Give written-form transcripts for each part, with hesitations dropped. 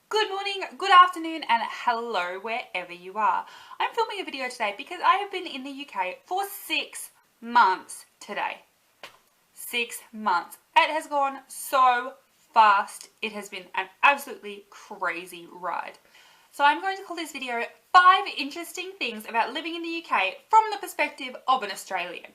Good morning, good afternoon, and hello wherever you are. I'm filming a video today because I have been in the UK for 6 months today. 6 months. It has gone so fast. It has been an absolutely crazy ride. So I'm going to call this video 5 interesting things about living in the UK from the perspective of an Australian.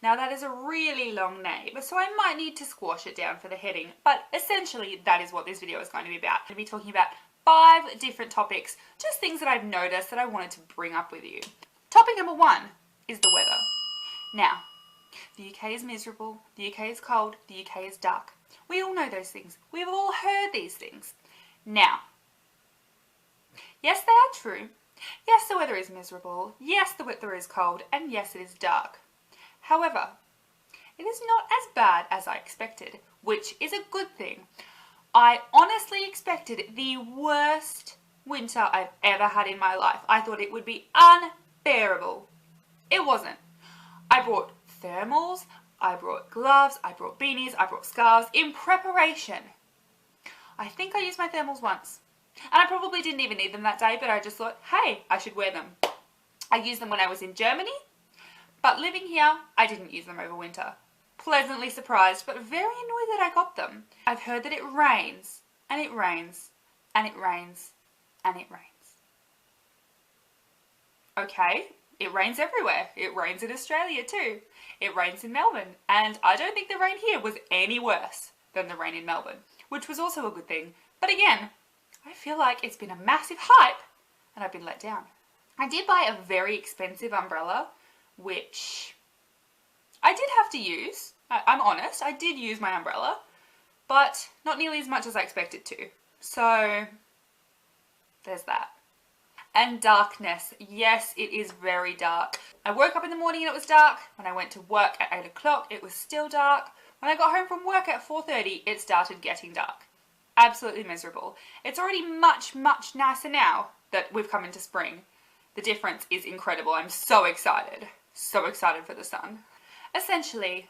Now that is a really long name, so I might need to squash it down for the heading, but essentially that is what this video is going to be about. I'm going to be talking about 5 different topics, just things that I've noticed that I wanted to bring up with you. Topic number 1 is the weather. Now, the UK is miserable, the UK is cold, the UK is dark. We all know those things. We've all heard these things. Now, yes, they are true. Yes, the weather is miserable. Yes, the weather is cold, and yes, it is dark. However, it is not as bad as I expected, which is a good thing. I honestly expected the worst winter I've ever had in my life. I thought it would be unbearable. It wasn't. I brought thermals, I brought gloves, I brought beanies, I brought scarves in preparation. I think I used my thermals once. And I probably didn't even need them that day, but I just thought, hey, I should wear them. I used them when I was in Germany. But living here, I didn't use them over winter. Pleasantly surprised, but very annoyed that I got them. I've heard that it rains, and it rains, and it rains, and it rains. Okay, it rains everywhere. It rains in Australia too. It rains in Melbourne, and I don't think the rain here was any worse than the rain in Melbourne, which was also a good thing. But again, I feel like it's been a massive hype, and I've been let down. I did buy a very expensive umbrella, which I did have to use. I'm honest, I did use my umbrella, but not nearly as much as I expected to. So there's that. And darkness. Yes, it is very dark. I woke up in the morning and it was dark. When I went to work at 8 o'clock, it was still dark. When I got home from work at 4:30, it started getting dark. Absolutely miserable. It's already much, much nicer now that we've come into spring. The difference is incredible. I'm so excited. So excited for the sun. Essentially,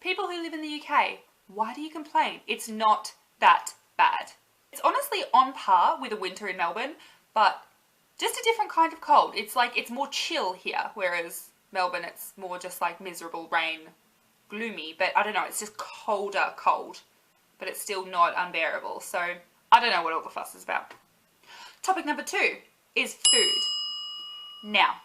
people who live in the UK, why do you complain? It's not that bad. It's honestly on par with a winter in Melbourne, but just a different kind of cold. It's like it's more chill here, whereas Melbourne, it's more just like miserable rain, gloomy, but I don't know, it's just colder cold, but it's still not unbearable. So I don't know what all the fuss is about. Topic number 2 is food. Now,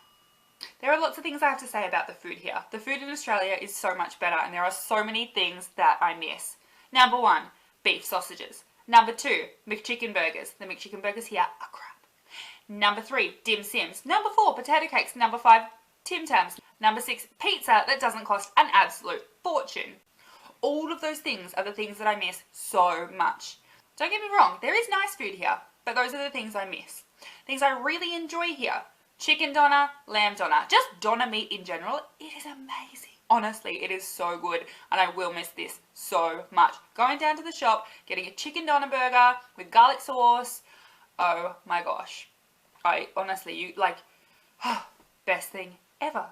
there are lots of things I have to say about the food here. The food in Australia is so much better and there are so many things that I miss. Number 1, beef sausages. Number 2, McChicken burgers. The McChicken burgers here are crap. Number 3, dim sims. Number 4, potato cakes. Number 5, Tim Tams. Number 6, pizza that doesn't cost an absolute fortune. All of those things are the things that I miss so much. Don't get me wrong, there is nice food here, but those are the things I miss. Things I really enjoy here. Chicken doner, lamb doner, just doner meat in general, it is amazing. Honestly, it is so good and I will miss this so much. Going down to the shop, getting a chicken doner burger with garlic sauce, oh my gosh. Honestly, best thing ever.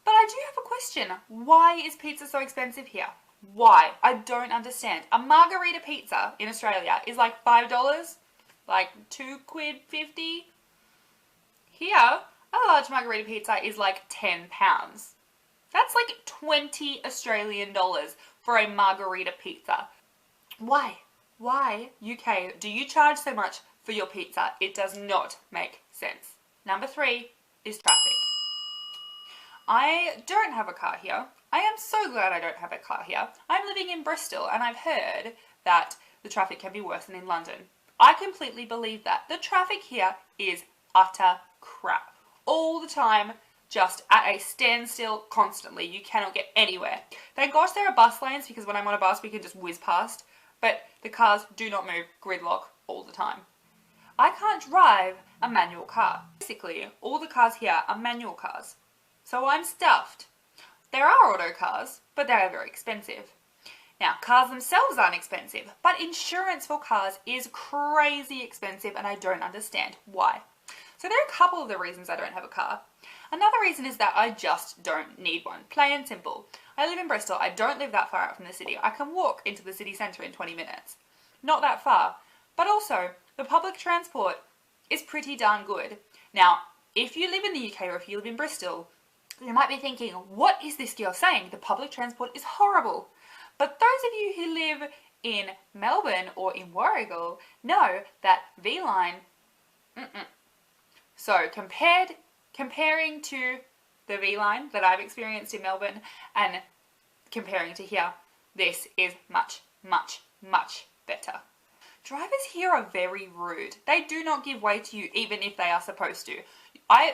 But I do have a question. Why is pizza so expensive here? Why? I don't understand. A margarita pizza in Australia is like $5, like £2.50. Here, a large margarita pizza is like £10. That's like 20 Australian dollars for a margarita pizza. Why? Why, UK, do you charge so much for your pizza? It does not make sense. Number 3 is traffic. I don't have a car here. I am so glad I don't have a car here. I'm living in Bristol and I've heard that the traffic can be worse than in London. I completely believe that. The traffic here is utter crap. All the time, just at a standstill constantly. You cannot get anywhere. Thank gosh there are bus lanes because when I'm on a bus we can just whiz past, but the cars do not move, gridlock all the time. I can't drive a manual car. Basically, all the cars here are manual cars. So I'm stuffed. There are auto cars, but they are very expensive. Now, cars themselves aren't expensive, but insurance for cars is crazy expensive and I don't understand why. So there are a couple of the reasons I don't have a car. Another reason is that I just don't need one, plain and simple. I live in Bristol, I don't live that far out from the city. I can walk into the city centre in 20 minutes. Not that far, But also, the public transport is pretty darn good. Now, if you live in the UK or if you live in Bristol, you might be thinking, what is this girl saying? The public transport is horrible. But those of you who live in Melbourne or in Warragul know that V-Line, So comparing to the V-Line that I've experienced in Melbourne and comparing to here, this is much, much, much better. Drivers here are very rude. They do not give way to you even if they are supposed to.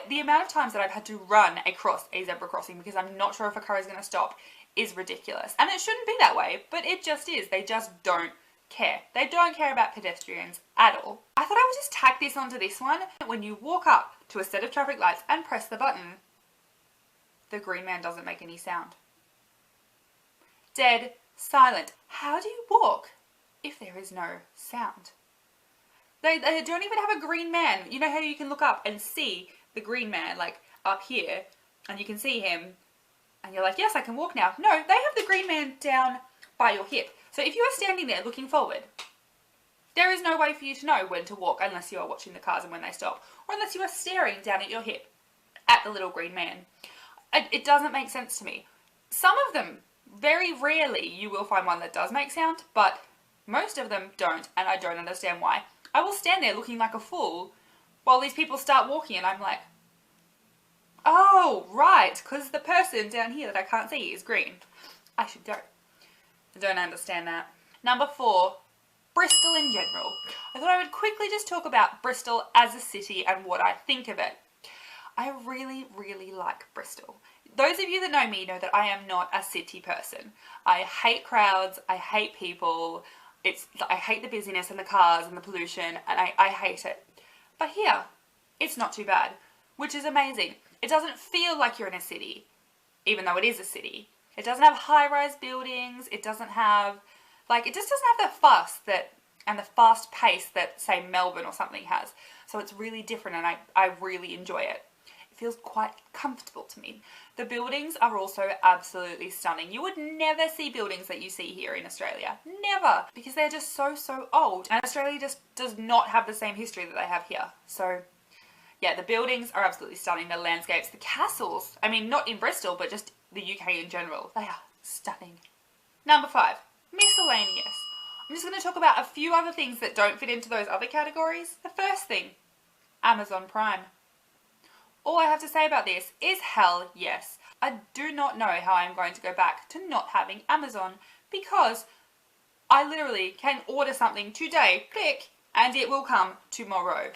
The amount of times that I've had to run across a zebra crossing because I'm not sure if a car is going to stop is ridiculous. And it shouldn't be that way, but it just is. They just don't care. They don't care about pedestrians at all. I thought I would just tack this onto this one. When you walk up to a set of traffic lights and press the button, the green man doesn't make any sound. Dead silent. How do you walk if there is no sound? They don't even have a green man. You know how you can look up and see the green man, like up here, and you can see him, and you're like, yes, I can walk now. No, they have the green man down by your hip. So if you are standing there looking forward, there is no way for you to know when to walk unless you are watching the cars and when they stop, or unless you are staring down at your hip at the little green man. It doesn't make sense to me. Some of them, very rarely, you will find one that does make sound, but most of them don't, and I don't understand why. I will stand there looking like a fool while these people start walking, and I'm like, oh, right, because the person down here that I can't see is green. I should go. I don't understand that. Number 4, Bristol in general. I thought I would quickly just talk about Bristol as a city and what I think of it. I really, really like Bristol. Those of you that know me know that I am not a city person. I hate crowds, I hate people, I hate the busyness and the cars and the pollution, and I hate it. But here, it's not too bad, which is amazing. It doesn't feel like you're in a city, even though it is a city. It doesn't have high-rise buildings, it just doesn't have the fuss and the fast pace that, say, Melbourne or something has. So it's really different, and I really enjoy it. It feels quite comfortable to me. The buildings are also absolutely stunning. You would never see buildings that you see here in Australia. Never. Because they're just so old. And Australia just does not have the same history that they have here. So, yeah, the buildings are absolutely stunning. The landscapes, the castles. I mean, not in Bristol, but just the UK in general. They are stunning. Number 5, miscellaneous. I'm just going to talk about a few other things that don't fit into those other categories. The first thing, Amazon Prime. All I have to say about this is hell yes. I do not know how I'm going to go back to not having Amazon because I literally can order something today, click, and it will come tomorrow.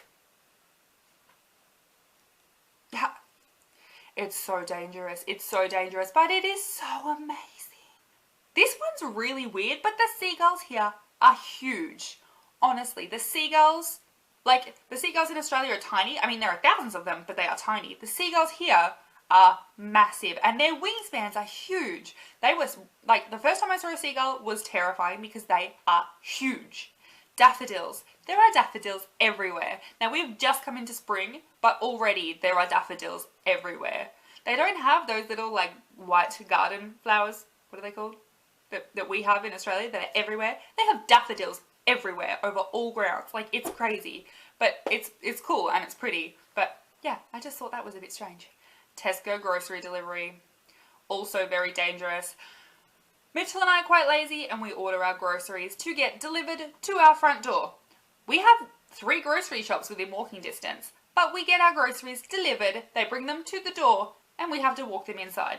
It's so dangerous. It's so dangerous, but it is so amazing. This one's really weird, but the seagulls here are huge. Honestly, the seagulls in Australia are tiny. I mean, there are thousands of them, but they are tiny. The seagulls here are massive, and their wingspans are huge. The first time I saw a seagull was terrifying because they are huge. Daffodils. There are daffodils everywhere. Now, we've just come into spring, but already there are daffodils everywhere. They don't have those little, white garden flowers. What are they called? That we have in Australia that are everywhere. They have daffodils everywhere over all grounds. It's crazy, but it's cool and it's pretty. But yeah, I just thought that was a bit strange. Tesco grocery delivery, also very dangerous. Mitchell and I are quite lazy and we order our groceries to get delivered to our front door. We have 3 grocery shops within walking distance, but we get our groceries delivered, they bring them to the door, and we have to walk them inside.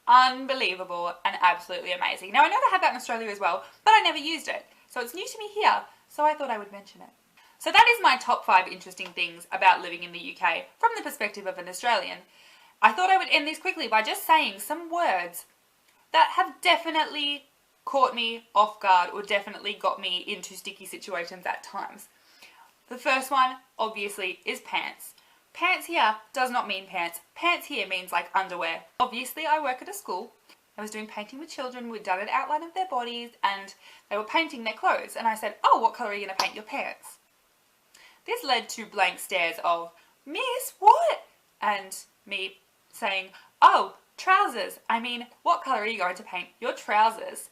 Unbelievable and absolutely amazing. Now, I know they have that in Australia as well, but I never used it. So it's new to me here, so I thought I would mention it. So that is my top 5 interesting things about living in the UK from the perspective of an Australian. I thought I would end this quickly by just saying some words that have definitely caught me off guard or definitely got me into sticky situations at times. The first one, obviously, is pants. Pants here does not mean pants. Pants here means underwear. Obviously, I work at a school. I was doing painting with children. We'd done an outline of their bodies and they were painting their clothes. And I said, oh, what colour are you going to paint your pants? This led to blank stares of, Miss, what? And me saying, oh, trousers. I mean, what colour are you going to paint your trousers?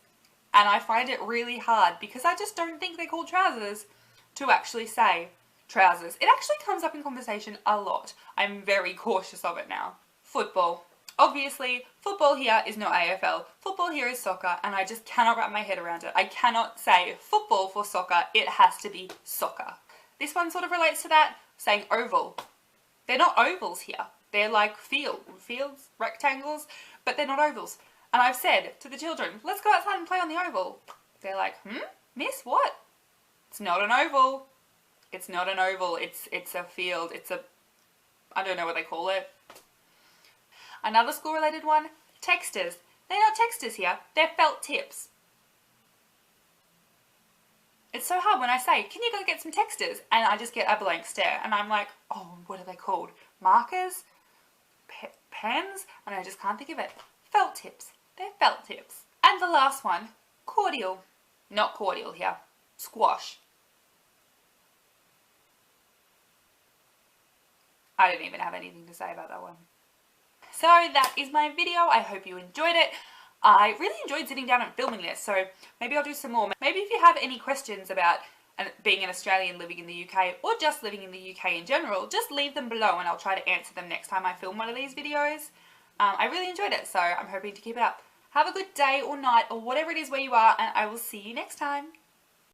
And I find it really hard because I just don't think they're called trousers to actually say trousers. It actually comes up in conversation a lot. I'm very cautious of it now. Football. Obviously, football here is not AFL. Football here is soccer, and I just cannot wrap my head around it. I cannot say football for soccer. It has to be soccer. This one sort of relates to that, saying oval. They're not ovals here. They're like fields, rectangles, but they're not ovals. And I've said to the children, let's go outside and play on the oval. They're like, miss, what? It's not an oval. It's not an oval. It's a field. I don't know what they call it. Another school-related one, texters. They're not texters here. They're felt tips. It's so hard when I say, can you go get some texters? And I just get a blank stare. And I'm like, oh, what are they called? Markers? Pens? And I just can't think of it. Felt tips. They're felt tips. And the last one, cordial. Not cordial here. Squash. I didn't even have anything to say about that one. So that is my video. I hope you enjoyed it. I really enjoyed sitting down and filming this, so maybe I'll do some more. Maybe if you have any questions about being an Australian living in the UK, or just living in the UK in general, just leave them below and I'll try to answer them next time I film one of these videos. I really enjoyed it, so I'm hoping to keep it up. Have a good day or night or whatever it is where you are, and I will see you next time.